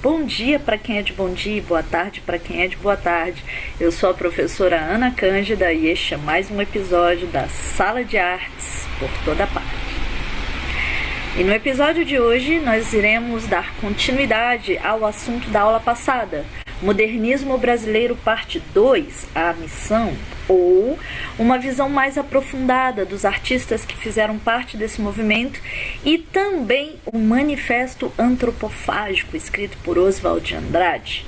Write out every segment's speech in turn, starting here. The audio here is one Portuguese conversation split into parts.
Bom dia para quem é de bom dia e boa tarde para quem é de boa tarde. Eu sou a professora Ana Cândida e este é mais um episódio da Sala de Artes por toda parte. E no episódio de hoje nós iremos dar continuidade ao assunto da aula passada, Modernismo Brasileiro Parte 2, a missão, ou uma visão mais aprofundada dos artistas que fizeram parte desse movimento e também o Manifesto Antropofágico, escrito por Oswald de Andrade.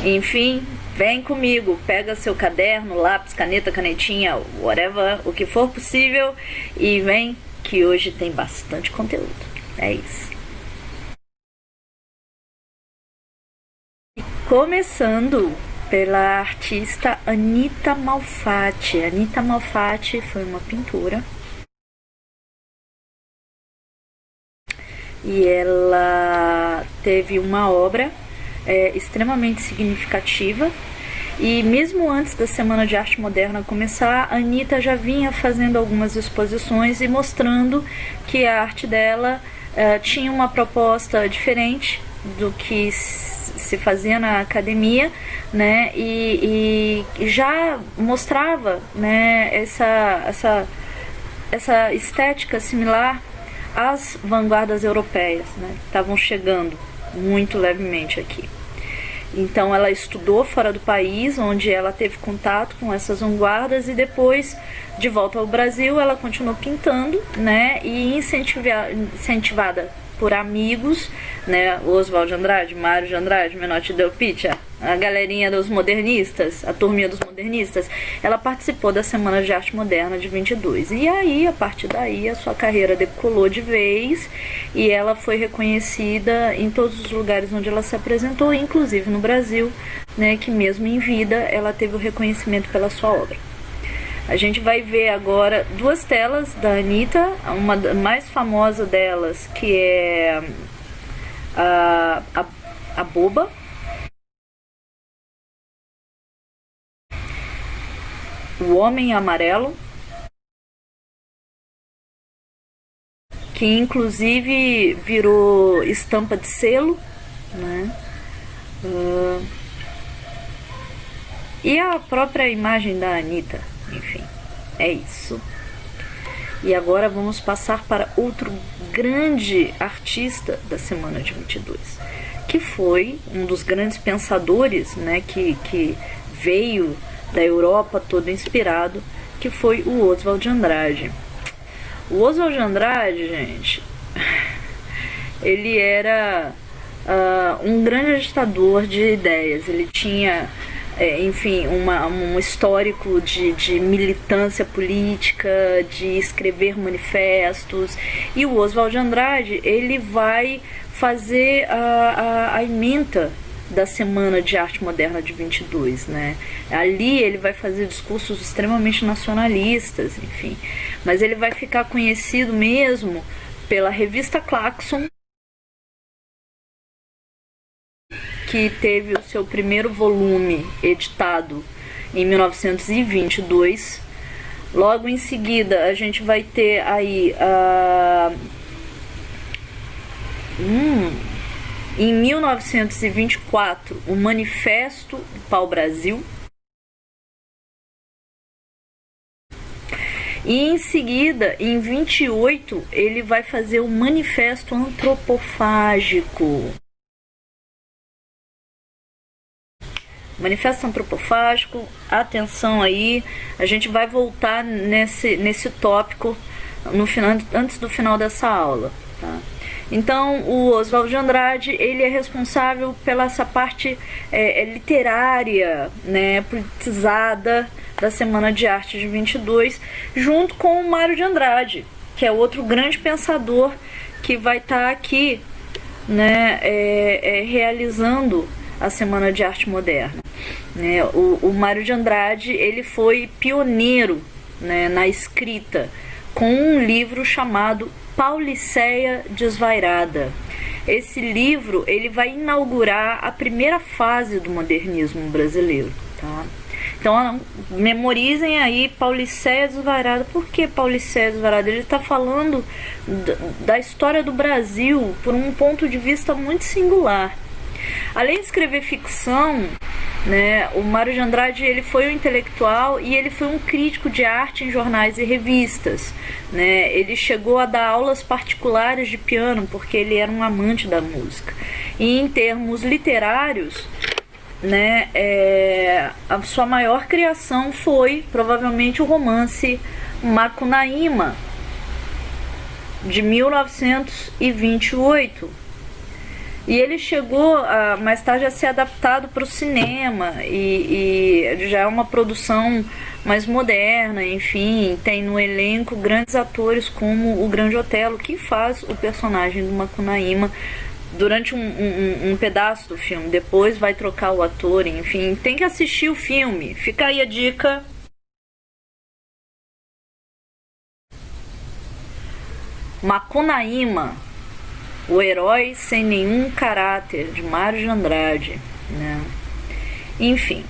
Enfim, vem comigo, pega seu caderno, lápis, caneta, canetinha, whatever, o que for possível e vem que hoje tem bastante conteúdo. É isso. Começando pela artista Anita Malfatti. Anita Malfatti foi uma pintora e ela teve uma obra extremamente significativa. E mesmo antes da Semana de Arte Moderna começar, a Anita já vinha fazendo algumas exposições e mostrando que a arte dela tinha uma proposta diferente do que se fazia na academia, né, e já mostrava, né, essa estética similar às vanguardas europeias, né, que estavam chegando muito levemente aqui. Então ela estudou fora do país, onde ela teve contato com essas vanguardas, e depois, de volta ao Brasil, ela continuou pintando, né, e incentivada por amigos, né, Oswald de Andrade, Mário de Andrade, Menotti Del Pitta, a galerinha dos modernistas, a turminha dos modernistas, ela participou da Semana de Arte Moderna de 22. E aí, a partir daí, a sua carreira decolou de vez e ela foi reconhecida em todos os lugares onde ela se apresentou, inclusive no Brasil, né, que mesmo em vida ela teve o reconhecimento pela sua obra. A gente vai ver agora duas telas da Anita, uma mais famosa delas, que é a Boba, o Homem Amarelo, que inclusive virou estampa de selo, né? E a própria imagem da Anita. Enfim, é isso. E agora vamos passar para outro grande artista da Semana de 22, que foi um dos grandes pensadores, né, que veio da Europa todo inspirado, que foi o Oswald de Andrade. O Oswald de Andrade, gente, ele era um grande agitador de ideias. Ele tinha enfim, um histórico de militância política, de escrever manifestos. E o Oswald de Andrade, ele vai fazer a ementa da Semana de Arte Moderna de 22, né? Ali ele vai fazer discursos extremamente nacionalistas, enfim. Mas ele vai ficar conhecido mesmo pela revista Claxon, que teve o seu primeiro volume editado em 1922. Logo em seguida a gente vai ter aí em 1924 o Manifesto do Pau-Brasil, e em seguida, em 28, ele vai fazer o Manifesto Antropofágico. Manifesto Antropofágico, atenção aí, a gente vai voltar nesse tópico no final, antes do final dessa aula, tá? Então, o Oswald de Andrade, ele é responsável pela essa parte literária, né, politizada da Semana de Arte de 22, junto com o Mário de Andrade, que é outro grande pensador que vai estar aqui, né, realizando a Semana de Arte Moderna. Né? O Mário de Andrade, ele foi pioneiro, né, na escrita, com um livro chamado Pauliceia Desvairada. Esse livro, ele vai inaugurar a primeira fase do modernismo brasileiro, tá? Então, memorizem aí Pauliceia Desvairada. Por que Pauliceia Desvairada? Ele está falando da história do Brasil por um ponto de vista muito singular. Além de escrever ficção, né, o Mário de Andrade ele foi um intelectual e ele foi um crítico de arte em jornais e revistas, né? Ele chegou a dar aulas particulares de piano porque ele era um amante da música. E em termos literários, né, a sua maior criação foi provavelmente o romance Macunaíma, de 1928. E ele chegou mais tarde a ser adaptado para o cinema e já é uma produção mais moderna, enfim, tem no elenco grandes atores como o Grande Otelo, que faz o personagem do Macunaíma durante um pedaço do filme. Depois vai trocar o ator, enfim, tem que assistir o filme. Fica aí a dica. Macunaíma, o herói sem nenhum caráter, de Mário de Andrade, né? Enfim,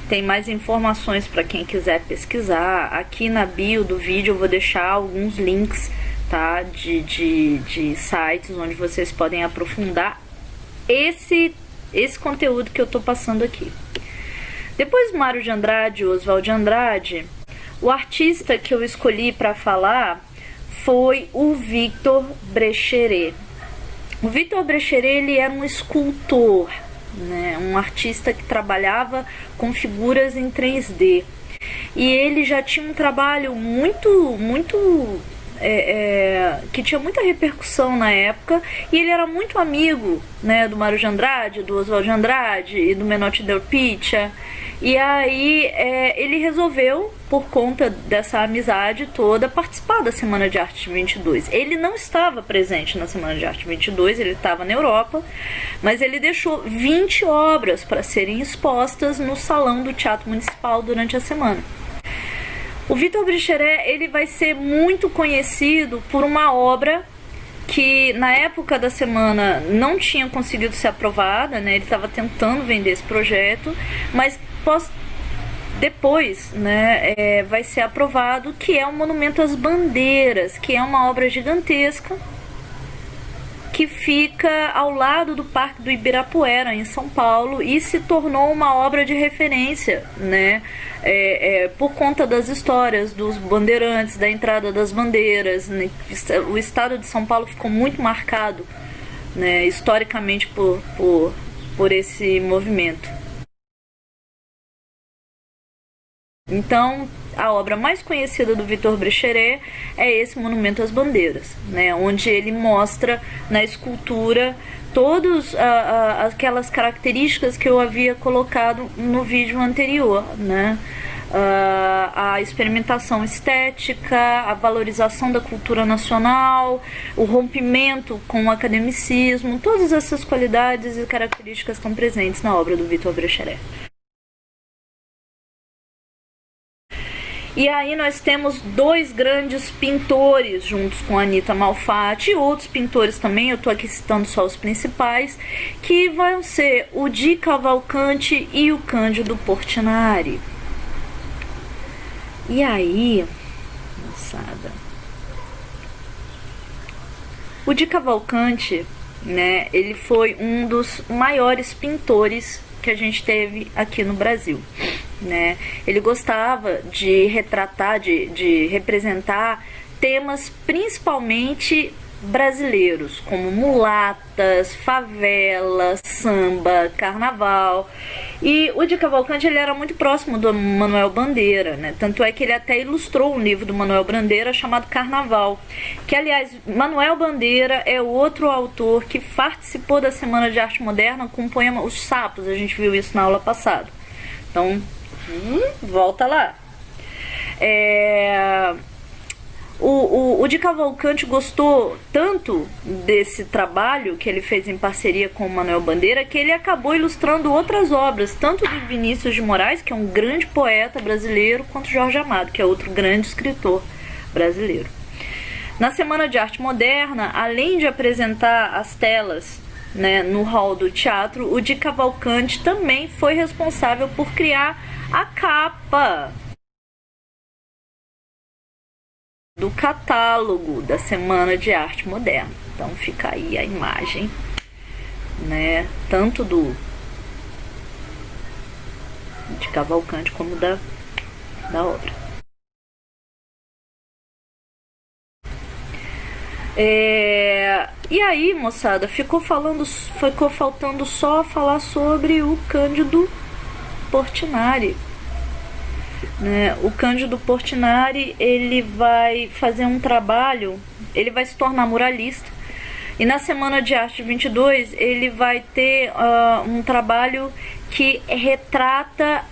tem mais informações para quem quiser pesquisar. Aqui na bio do vídeo eu vou deixar alguns links, tá? De sites onde vocês podem aprofundar esse conteúdo que eu tô passando aqui. Depois do Mário de Andrade, Oswald de Andrade, o artista que eu escolhi para falar foi o Victor Brecheret. O Victor Brecheret ele era um escultor, né, um artista que trabalhava com figuras em 3D. E ele já tinha um trabalho que tinha muita repercussão na época, e ele era muito amigo, né, do Mário de Andrade, do Oswald de Andrade e do Menotti Del Pitta. E aí ele resolveu, por conta dessa amizade toda, participar da Semana de Arte 22. Ele não estava presente na Semana de Arte 22, ele estava na Europa, mas ele deixou 20 obras para serem expostas no Salão do Teatro Municipal durante a semana. O Victor Brecheret ele vai ser muito conhecido por uma obra que na época da semana não tinha conseguido ser aprovada, né? Ele estava tentando vender esse projeto, mas depois, né, vai ser aprovado, que é o Monumento às Bandeiras, que é uma obra gigantesca que fica ao lado do Parque do Ibirapuera, em São Paulo, e se tornou uma obra de referência, né? Por conta das histórias dos bandeirantes, da entrada das bandeiras, né? O estado de São Paulo ficou muito marcado, né, historicamente por esse movimento. Então, a obra mais conhecida do Victor Brecheret é esse Monumento às Bandeiras, né, onde ele mostra na escultura todas aquelas características que eu havia colocado no vídeo anterior, né? A experimentação estética, a valorização da cultura nacional, o rompimento com o academicismo, todas essas qualidades e características estão presentes na obra do Victor Brecheret. E aí nós temos dois grandes pintores juntos com a Anita Malfatti e outros pintores também, eu estou aqui citando só os principais, que vão ser o Di Cavalcanti e o Cândido Portinari. E aí, moçada, o Di Cavalcanti, né, ele foi um dos maiores pintores que a gente teve aqui no Brasil, né? Ele gostava de retratar, de representar temas principalmente brasileiros, como mulatas, favelas, samba, carnaval. E o Di Cavalcanti ele era muito próximo do Manuel Bandeira, né? Tanto é que ele até ilustrou um livro do Manuel Bandeira chamado Carnaval, que aliás, Manuel Bandeira é outro autor que participou da Semana de Arte Moderna com o poema Os Sapos. A gente viu isso na aula passada, então volta lá. O Di Cavalcanti gostou tanto desse trabalho que ele fez em parceria com o Manuel Bandeira, que ele acabou ilustrando outras obras, tanto de Vinícius de Moraes, que é um grande poeta brasileiro, quanto Jorge Amado, que é outro grande escritor brasileiro. Na Semana de Arte Moderna, além de apresentar as telas, né, no hall do teatro, o Di Cavalcanti também foi responsável por criar a capa do catálogo da Semana de Arte Moderna. Então fica aí a imagem, né, tanto do de Cavalcante como da obra. E aí, moçada, ficou faltando só falar sobre o Cândido Portinari, né? O Cândido Portinari, ele vai fazer um trabalho, ele vai se tornar muralista, e na Semana de Arte 22 ele vai ter um trabalho que retrata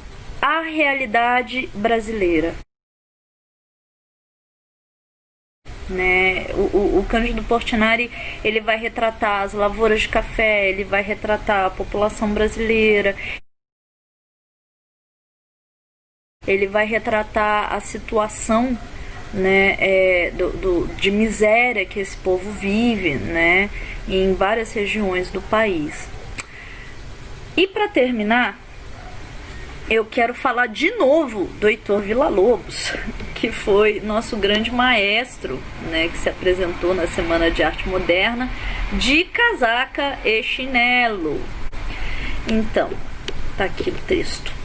a realidade brasileira, né? O Cândido Portinari, ele vai retratar as lavouras de café, ele vai retratar a população brasileira, ele vai retratar a situação, né, de miséria que esse povo vive, né, em várias regiões do país. E para terminar, eu quero falar de novo do Heitor Villa-Lobos, que foi nosso grande maestro, né, que se apresentou na Semana de Arte Moderna de casaca e chinelo. Então, tá aqui o texto.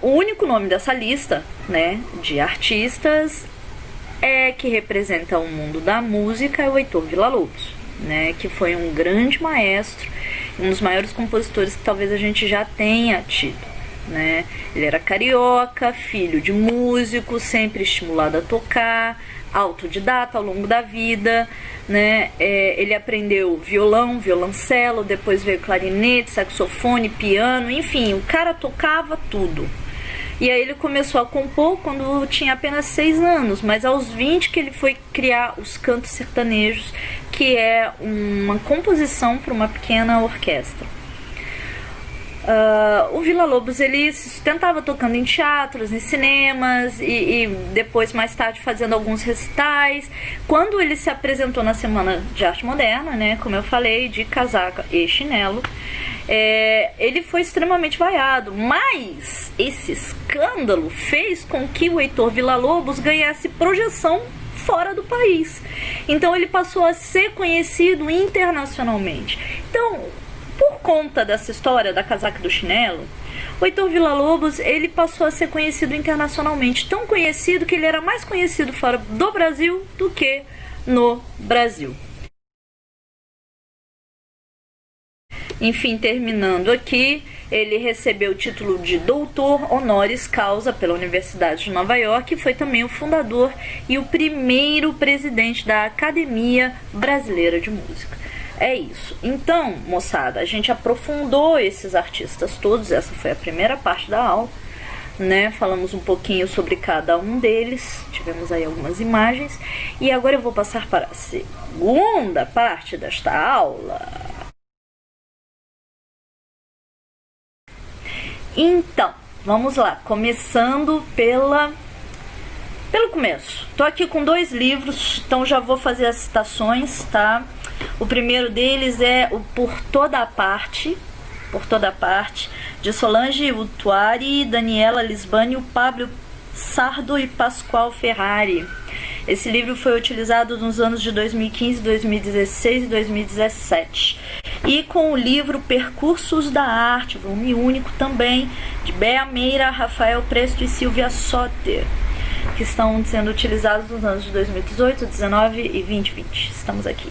O único nome dessa lista, né, de artistas que representa o mundo da música é o Heitor Villa-Lobos, né, que foi um grande maestro, um dos maiores compositores que talvez a gente já tenha tido, né? Ele era carioca, filho de músico, sempre estimulado a tocar, autodidata ao longo da vida, né? Ele aprendeu violão, violoncelo, depois veio clarinete, saxofone, piano, enfim, o cara tocava tudo. E aí ele começou a compor quando tinha apenas 6 anos, mas aos 20 que ele foi criar os cantos sertanejos, que é uma composição para uma pequena orquestra. O Villa-Lobos, ele se sustentava tocando em teatros, em cinemas e depois, mais tarde, fazendo alguns recitais. Quando ele se apresentou na Semana de Arte Moderna, né, como eu falei, de casaca e chinelo, ele foi extremamente vaiado, mas esse escândalo fez com que o Heitor Villa-Lobos ganhasse projeção fora do país. Então ele passou a ser conhecido internacionalmente. Então, por conta dessa história da casaca e do chinelo, o Heitor Villa-Lobos, ele passou a ser conhecido internacionalmente, tão conhecido que ele era mais conhecido fora do Brasil do que no Brasil. Enfim, terminando aqui, ele recebeu o título de doutor honoris causa pela Universidade de Nova York e foi também o fundador e o primeiro presidente da Academia Brasileira de Música. É isso. Então, moçada, a gente aprofundou esses artistas todos, essa foi a primeira parte da aula, né? Falamos um pouquinho sobre cada um deles, tivemos aí algumas imagens, e agora eu vou passar para a segunda parte desta aula. Então, vamos lá, começando pelo começo. Tô aqui com 2 livros, então já vou fazer as citações, tá? O primeiro deles é o Por Toda Parte, de Solange Utuari, Daniela Lisbani, Pablo Sardo e Pascoal Ferrari. Esse livro foi utilizado nos anos de 2015, 2016 e 2017. E com o livro Percursos da Arte, volume único também, de Bea Meira, Rafael Presto e Silvia Soter, que estão sendo utilizados nos anos de 2018, 2019 e 2020. Estamos aqui.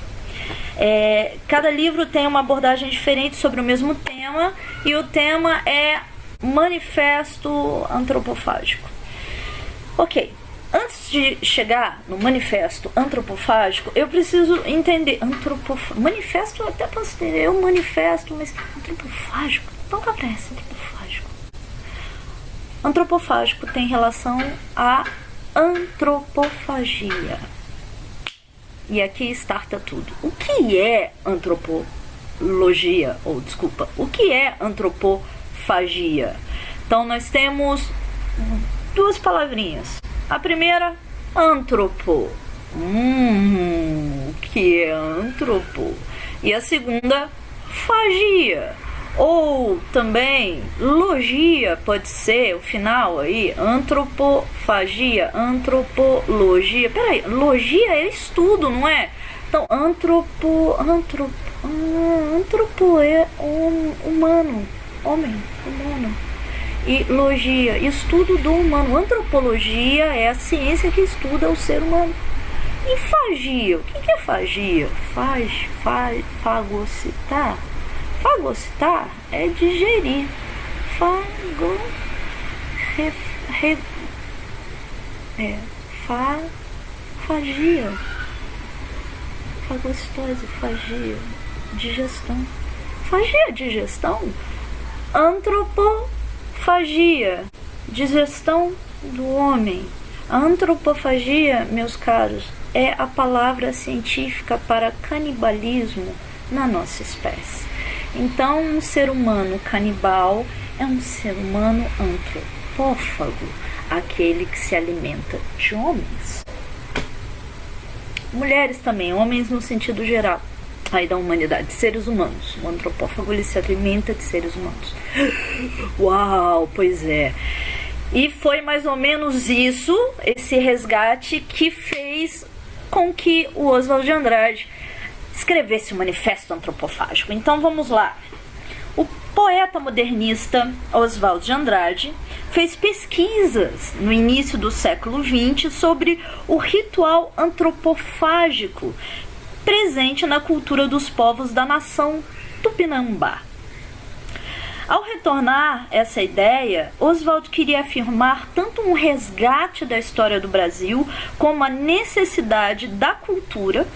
Cada livro tem uma abordagem diferente sobre o mesmo tema, e o tema é Manifesto Antropofágico. Ok, antes de chegar no Manifesto Antropofágico, eu preciso entender. Manifesto eu até posso entender, eu manifesto, mas antropofágico? Qual que aparece antropofágico? Antropofágico tem relação à antropofagia. E aqui starta tudo. O que é antropologia? O que é antropofagia? Então nós temos 2 palavrinhas. A primeira, antropo. O que é antropo? E a segunda, fagia. Ou também logia, pode ser o final aí, antropofagia, antropologia. Peraí, logia é estudo, não é? Então, antropo, Antropo é humano, homem, humano. E logia, estudo do humano. Antropologia é a ciência que estuda o ser humano. E fagia, o que é fagia? Fagocitar. Fagocitar é digerir. Fagia. Fagocitose, fagia. Digestão. Fagia, digestão. Antropofagia, digestão do homem. A antropofagia, meus caros, é a palavra científica para canibalismo na nossa espécie. Então, um ser humano canibal é um ser humano antropófago, aquele que se alimenta de homens. Mulheres também, homens no sentido geral, aí da humanidade, seres humanos. O antropófago, ele se alimenta de seres humanos. Uau, pois é. E foi mais ou menos isso, esse resgate, que fez com que o Oswald de Andrade escrevesse o Manifesto Antropofágico. Então vamos lá. O poeta modernista Oswald de Andrade fez pesquisas no início do século XX sobre o ritual antropofágico presente na cultura dos povos da nação Tupinambá. Ao retornar essa ideia, Oswald queria afirmar tanto um resgate da história do Brasil como a necessidade da cultura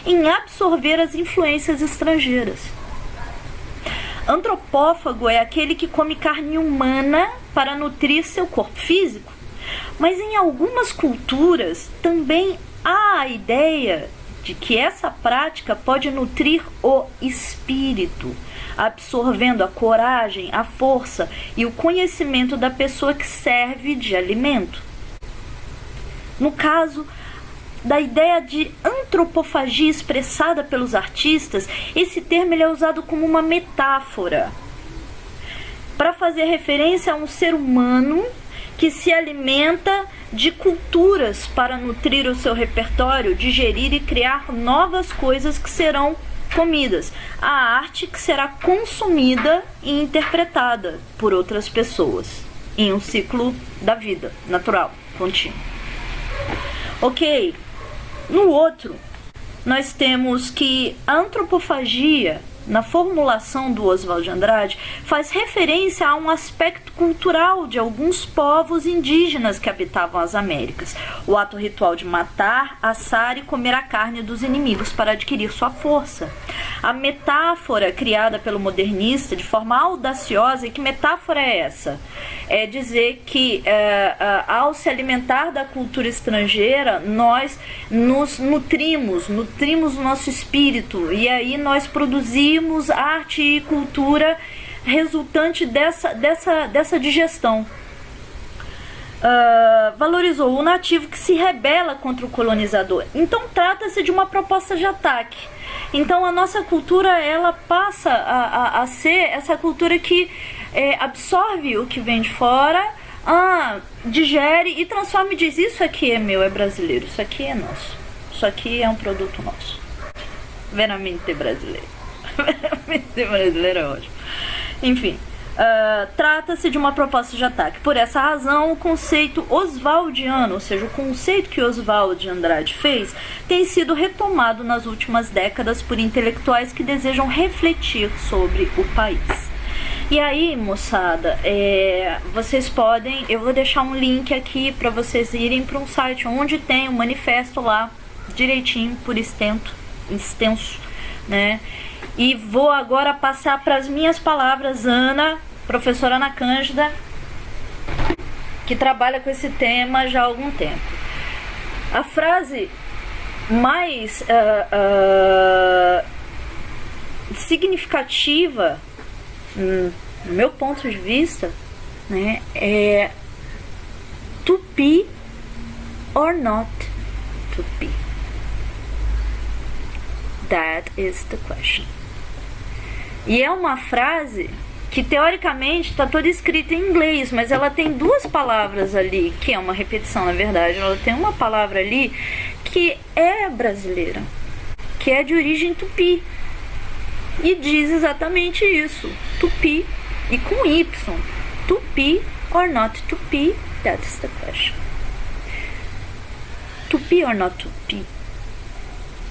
em absorver as influências estrangeiras. Antropófago é aquele que come carne humana para nutrir seu corpo físico, mas em algumas culturas também há a ideia de que essa prática pode nutrir o espírito, absorvendo a coragem, a força e o conhecimento da pessoa que serve de alimento. No caso da ideia de antropofagia expressada pelos artistas, esse termo ele é usado como uma metáfora para fazer referência a um ser humano que se alimenta de culturas para nutrir o seu repertório, digerir e criar novas coisas que serão comidas. A arte que será consumida e interpretada por outras pessoas em um ciclo da vida natural, contínuo. Ok, no outro, nós temos que a antropofagia, na formulação do Oswald de Andrade, faz referência a um aspecto cultural de alguns povos indígenas que habitavam as Américas. O ato ritual de matar, assar e comer a carne dos inimigos para adquirir sua força. A metáfora criada pelo modernista de forma audaciosa, e que metáfora é essa? É dizer que ao se alimentar da cultura estrangeira, nós nos nutrimos o nosso espírito, e aí nós produzimos arte e cultura resultante dessa digestão. Valorizou o nativo que se rebela contra o colonizador. Então trata-se de uma proposta de ataque. Então a nossa cultura, ela passa a ser essa cultura que absorve o que vem de fora, digere e transforma e diz: isso aqui é meu, é brasileiro, isso aqui é nosso, isso aqui é um produto nosso, veramente brasileiro. Veramente brasileiro é ótimo. Enfim, trata-se de uma proposta de ataque. Por essa razão, o conceito oswaldiano, ou seja, o conceito que Oswald de Andrade fez, tem sido retomado nas últimas décadas por intelectuais que desejam refletir sobre o país. E aí, moçada, vocês podem, eu vou deixar um link aqui para vocês irem para um site onde tem o manifesto lá, direitinho, por extenso, né? E vou agora passar para as minhas palavras, professora Ana Cândida, que trabalha com esse tema já há algum tempo. A frase mais significativa, no meu ponto de vista, né, é to be or not to be. That is the question. E é uma frase que teoricamente está toda escrita em inglês, mas ela tem duas palavras ali, que é uma repetição, na verdade. Ela tem uma palavra ali que é brasileira, que é de origem tupi, e diz exatamente isso. To be, e com Y. To be or not to be, that's the question. To be or not to be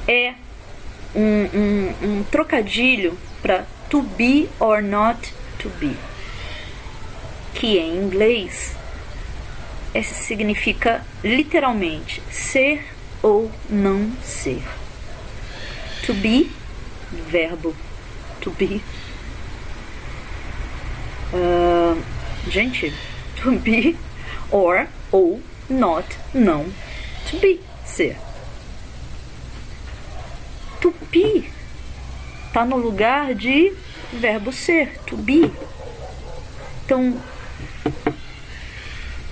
é um trocadilho para to be or not to be, que em inglês significa literalmente ser ou não ser. To be, verbo to be. Gente, to be or ou not, não. To be, ser. To be tá no lugar de verbo ser, to be. Então,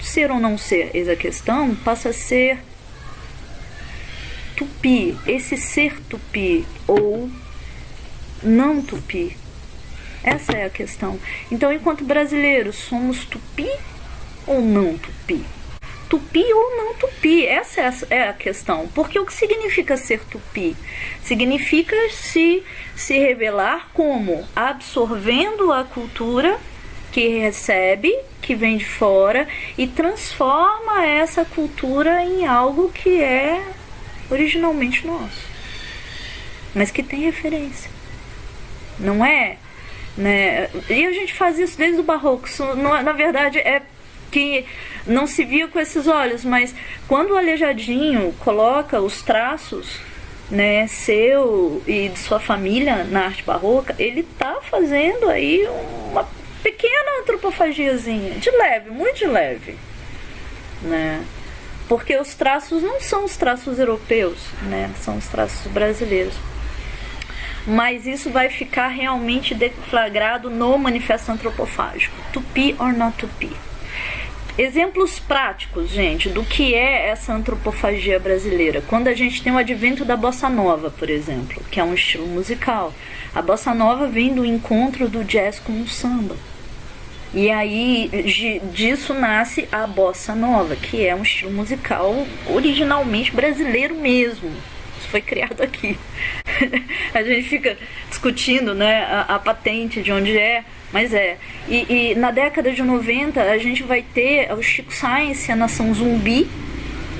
ser ou não ser, eis a questão, passa a ser tupi, esse ser tupi ou não tupi. Essa é a questão. Então, enquanto brasileiros, somos tupi ou não tupi? Tupi ou não tupi? Essa é a questão. Porque o que significa ser tupi? Significa se revelar como absorvendo a cultura que recebe, que vem de fora, e transforma essa cultura em algo que é originalmente nosso, mas que tem referência. Não é? Né? E a gente faz isso desde o barroco. Isso, na verdade, é que não se via com esses olhos, mas quando o Aleijadinho coloca os traços, né, seu e de sua família na arte barroca, ele está fazendo aí uma pequena antropofagiazinha, de leve, muito de leve, né? Porque os traços não são os traços europeus, né? São os traços brasileiros. Mas isso vai ficar realmente deflagrado no manifesto antropofágico. Tupi or not tupi. Exemplos práticos, gente, do que é essa antropofagia brasileira. Quando a gente tem o advento da bossa nova, por exemplo, que é um estilo musical. A bossa nova vem do encontro do jazz com o samba. E aí disso nasce a bossa nova, que é um estilo musical originalmente brasileiro mesmo. Isso foi criado aqui. A gente fica discutindo, né, a patente de onde é, mas é. E na década de 90 a gente vai ter o Chico Science, a nação Zumbi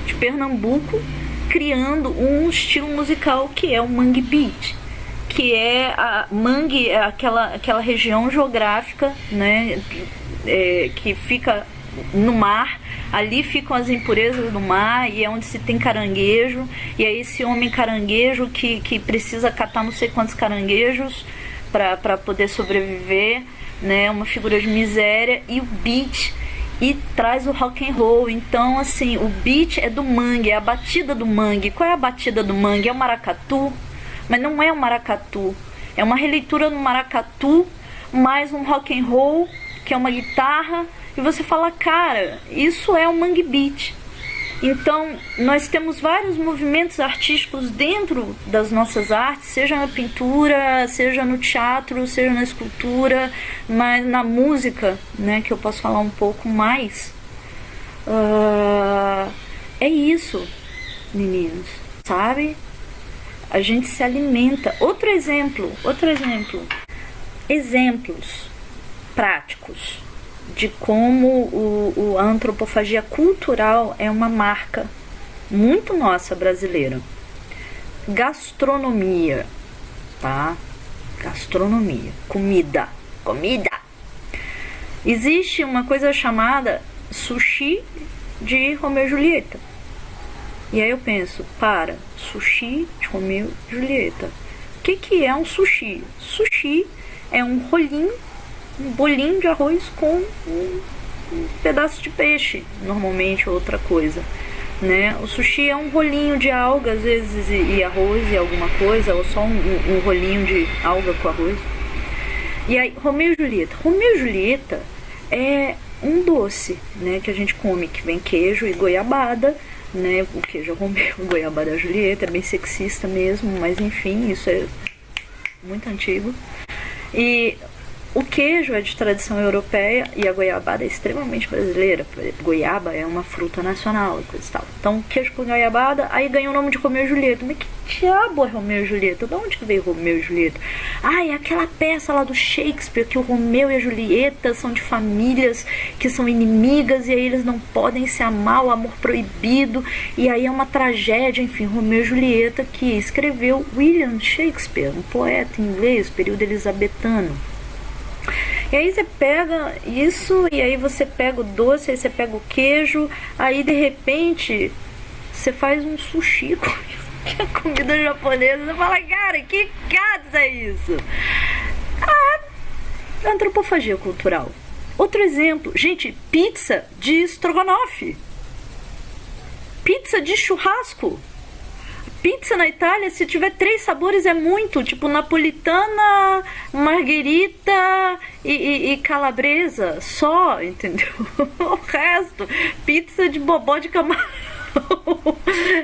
de Pernambuco, criando um estilo musical que é o Mangue Beat, que é a Mangue, é aquela região geográfica, né, que fica no mar. Ali ficam as impurezas do mar e é onde se tem caranguejo, e é esse homem caranguejo que precisa catar não sei quantos caranguejos para poder sobreviver, né, uma figura de miséria. E o beat, e traz o rock and roll. Então, assim, o beat é do mangue, é a batida do mangue. Qual é a batida do mangue? É o maracatu, mas não é o maracatu, é uma releitura do maracatu mais um rock and roll, que é uma guitarra. E você fala, cara, isso é o Mangue Beat. Então, nós temos vários movimentos artísticos dentro das nossas artes, seja na pintura, seja no teatro, seja na escultura, mas na música, né, que eu posso falar um pouco mais. É isso, meninos, sabe? A gente se alimenta. Outro exemplo. Exemplos práticos de como a antropofagia cultural é uma marca muito nossa brasileira. Gastronomia, tá? Gastronomia, comida. Existe uma coisa chamada sushi de Romeu e Julieta. E aí eu penso, sushi de Romeu e Julieta. O que é um sushi? Sushi é um rolinho, um bolinho de arroz com um pedaço de peixe, normalmente outra coisa, né? O sushi é um rolinho de alga, às vezes, e arroz e alguma coisa, ou só um rolinho de alga com arroz. E aí, Romeu e Julieta é um doce, né, que a gente come, que vem queijo e goiabada, né? O queijo é Romeu, goiabada é Julieta, é bem sexista mesmo, mas enfim, isso é muito antigo. E O queijo é de tradição europeia e a goiabada é extremamente brasileira. Goiaba é uma fruta nacional e coisa e tal. Então, queijo com goiabada, aí ganha o nome de Romeu e Julieta. Mas que diabo é Romeu e Julieta? De onde que veio Romeu e Julieta? Ah, é aquela peça lá do Shakespeare que o Romeu e a Julieta são de famílias que são inimigas e aí eles não podem se amar, o amor proibido. E aí é uma tragédia, enfim, Romeu e Julieta, que escreveu William Shakespeare, um poeta inglês, período elizabetano. E aí você pega isso, e aí você pega o doce, aí você pega o queijo, aí de repente você faz um sushi que é comida japonesa. Você fala, cara, que gatos é isso? A antropofagia cultural. Outro exemplo, gente, pizza de estrogonofe, pizza de churrasco. Pizza na Itália, se tiver 3 sabores é muito, tipo napolitana, margherita e calabresa, só, entendeu? O resto, pizza de bobó de camarão.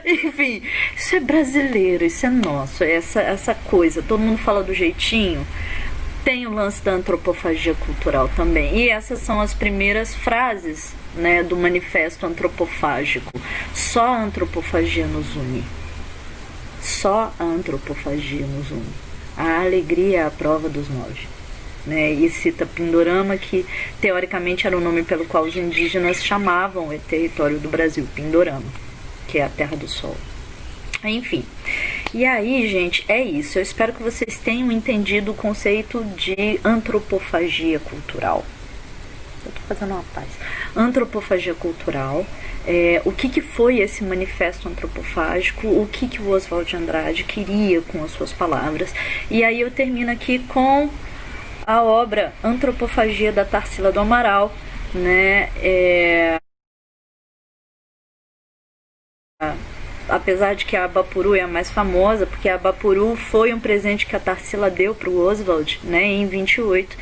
Enfim, isso é brasileiro, isso é nosso, é essa coisa, todo mundo fala do jeitinho. Tem o lance da antropofagia cultural também. E essas são as primeiras frases, né, do manifesto antropofágico. Só a antropofagia nos une. Só a antropofagia nos une. A alegria é a prova dos 9. Né? E cita Pindorama, que teoricamente era o nome pelo qual os indígenas chamavam o território do Brasil, Pindorama, que é a terra do sol. Enfim, e aí, gente, é isso. Eu espero que vocês tenham entendido o conceito de antropofagia cultural. Eu tô fazendo uma paz. Antropofagia cultural, o que foi esse manifesto antropofágico, o que o Oswald de Andrade queria com as suas palavras. E aí eu termino aqui com a obra Antropofagia da Tarsila do Amaral, né? Apesar de que a Abapuru é a mais famosa, porque a Abapuru foi um presente que a Tarsila deu para o Oswald, né, em 28.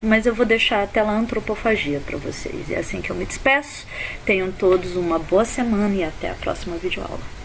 Mas eu vou deixar a tela antropofagia para vocês. É assim que eu me despeço. Tenham todos uma boa semana e até a próxima videoaula.